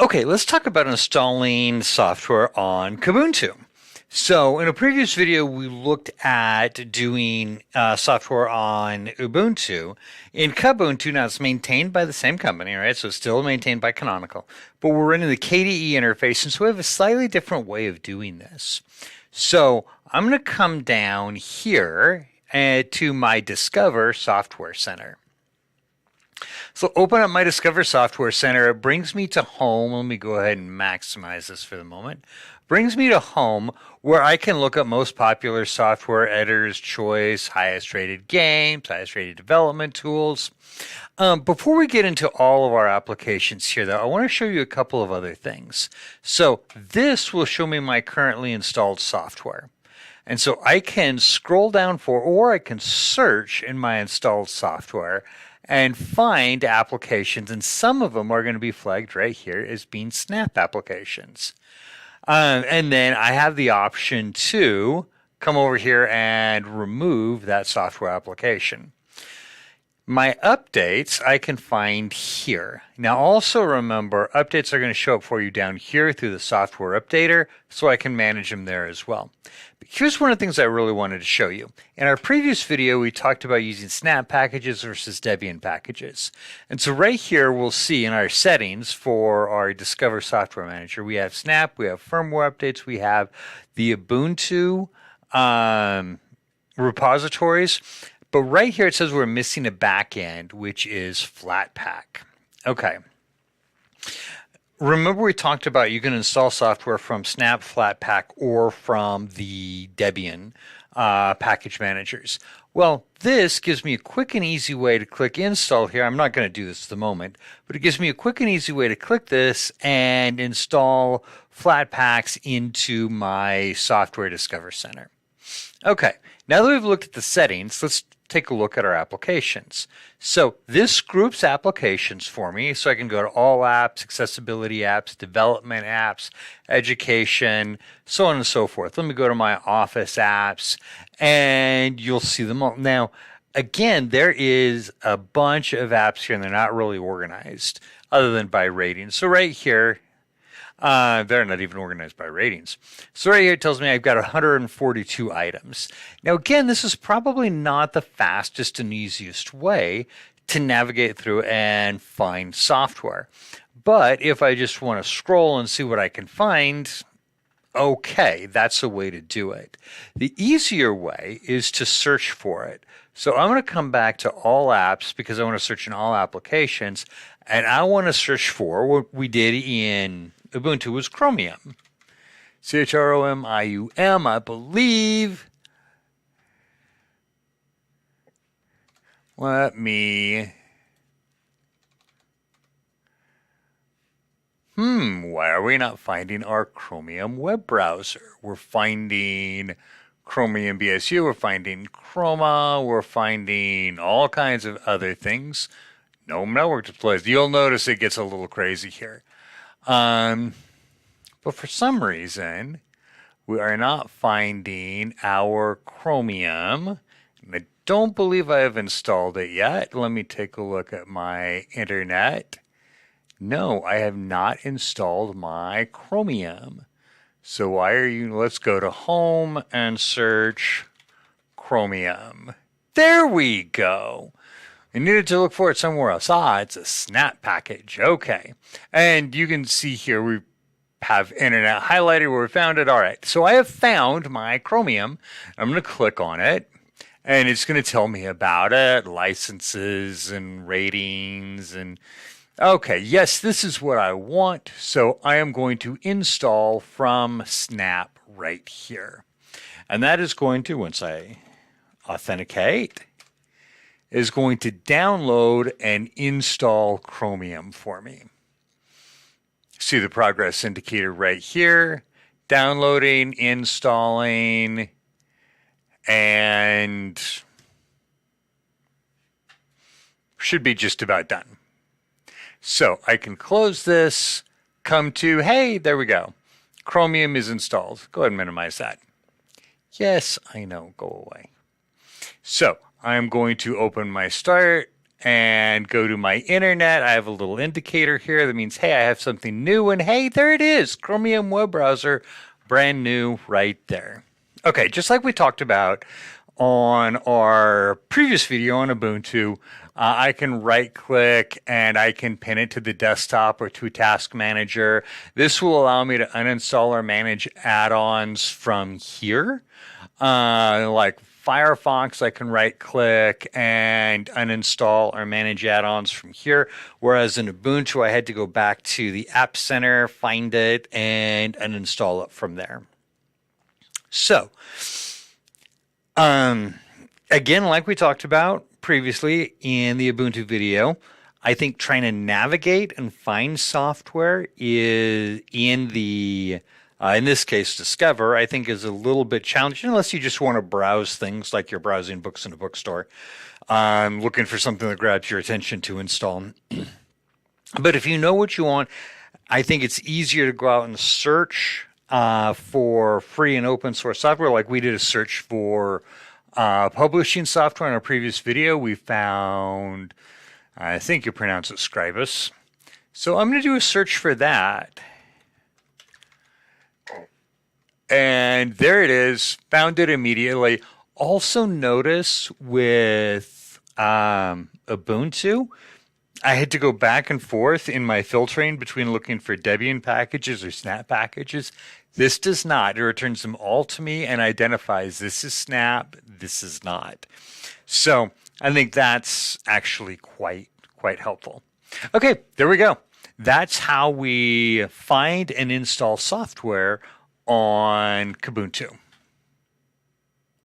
Okay, let's talk about installing software on Kubuntu. So in a previous video, we looked at doing software on Ubuntu. In Kubuntu, now it's maintained by the same company, right? So it's still maintained by Canonical, but we're running the KDE interface, and so we have a slightly different way of doing this. So I'm going to come down here to my Discover Software Center. So open up my Discover Software Center. It brings me to home. Let me go ahead and maximize this for the moment. Brings me to home where I can look up most popular software, editor's choice, highest rated games, highest rated development tools. Before we get into all of our applications here, though, I want to show you a couple of other things. So this will show me my currently installed software. And so I can scroll down or I can search in my installed software and find applications, and some of them are going to be flagged right here as being Snap applications. And then I have the option to come over here and remove that software application. My updates I can find here. Now also remember, updates are going to show up for you down here through the software updater, so I can manage them there as well. But here's one of the things I really wanted to show you. In our previous video, we talked about using Snap packages versus Debian packages. And so right here, we'll see in our settings for our Discover Software Manager, we have Snap, we have firmware updates, we have the Ubuntu repositories. But right here it says we're missing a backend, which is Flatpak. Okay. Remember we talked about you can install software from Snap, Flatpak, or from the Debian package managers. Well, this gives me a quick and easy way to click install here. I'm not going to do this at the moment, but it gives me a quick and easy way to click this and install Flatpaks into my Software Discover Center. Okay, now that we've looked at the settings, let's take a look at our applications. So this groups applications for me, so I can go to all apps, accessibility apps, development apps, education, so on and so forth. Let me go to my office apps, and you'll see them all. Now, again, there is a bunch of apps here, and they're not really organized other than by rating. So right here, they're not even organized by ratings. So right here it tells me I've got 142 items. Now again, this is probably not the fastest and easiest way to navigate through and find software. But if I just want to scroll and see what I can find, okay, that's a way to do it. The easier way is to search for it. So I'm going to come back to all apps because I want to search in all applications, and I want to search for what we did in Ubuntu was Chromium. Chromium, I believe. Let me... why are we not finding our Chromium web browser? We're finding Chromium BSU, we're finding Chroma, we're finding all kinds of other things. No network displays. You'll notice it gets a little crazy here. But for some reason, we are not finding our Chromium. And I don't believe I have installed it yet. Let me take a look at my internet. No, I have not installed my Chromium. So why are you, let's go to home and search Chromium. There we go. I needed to look for it somewhere else. It's a Snap package. Okay. And you can see here we have internet highlighted where we found it. All right. So I have found my Chromium. I'm going to click on it, and it's going to tell me about it, licenses and ratings. And okay, yes, this is what I want. So I am going to install from Snap right here. And that is going to, once I authenticate, is going to download and install Chromium for me. See the progress indicator right here. Downloading, installing, and should be just about done. So I can close this, come to, hey, there we go. Chromium is installed. Go ahead and minimize that. Yes, I know, go away. So I'm going to open my start and go to my internet. I have a little indicator here that means, hey, I have something new, and hey, there it is, Chromium web browser, brand new right there. Okay, just like we talked about on our previous video on Ubuntu, I can right click and I can pin it to the desktop or to a task manager. This will allow me to uninstall or manage add-ons from here. Like Firefox, I can right click and uninstall or manage add-ons from here. Whereas in Ubuntu, I had to go back to the App Center, find it, and uninstall it from there. So, again, like we talked about previously in the Ubuntu video, I think trying to navigate and find software is in this case, Discover, I think is a little bit challenging unless you just want to browse things like you're browsing books in a bookstore, looking for something that grabs your attention to install. But if you know what you want, I think it's easier to go out and search for free and open source software. Like we did a search for publishing software in our previous video. We found, I think you pronounce it Scribus. So I'm going to do a search for that. And there it is, found it immediately. Also notice with Ubuntu, I had to go back and forth in my filtering between looking for Debian packages or Snap packages. This does not. It returns them all to me and identifies this is Snap, this is not. So I think that's actually quite helpful. Okay, there we go. That's how we find and install software on Kubuntu.